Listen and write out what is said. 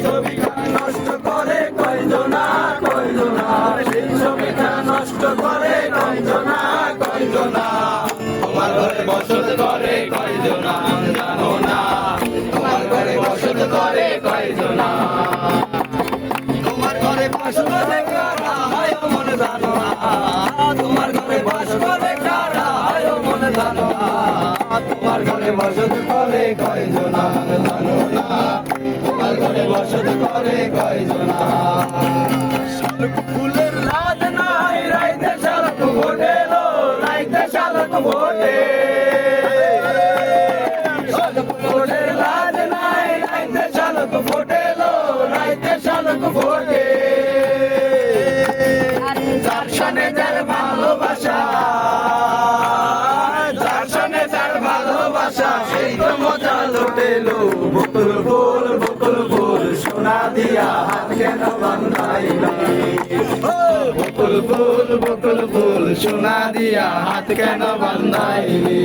ছবিখান নষ্ট করে কয়জনা কয়জনা, সেই ছবিখান নষ্ট করে কয়জনা কয়জনা। তোমার ঘরে বসত করে কয়জনা জানো না, তোমার ঘরে বসত করে কয়জনা। তোমার ঘরে বাস করে কারা হয় মনে জানো না, তোমার ঘরে বাস করে কারা হয় মনে জানো না। তোমার ঘরে বসত করে কয়জনা জানো না, তোমার ঘরে বসত করে কয়জনা। শালুক ফুলের লাজ নাই রাইতে শালুক ভোটে লো, রাইতে শালুক ভোটে। শালুক ফুলের লাজ নাই রাইতে শালুক ভোটে লো, রাইতে শালুক ভোটে। যার সানে যার ভালোবাসা, যার সানে যার ভালোবাসা, সেই তো মজা লুটেলো। বকুল ফুল সোনা দিয়া হাত কেন বান্ধাইলা, বকুল ফুল সোনা দিয়া হাত কেন বান্ধাইলি।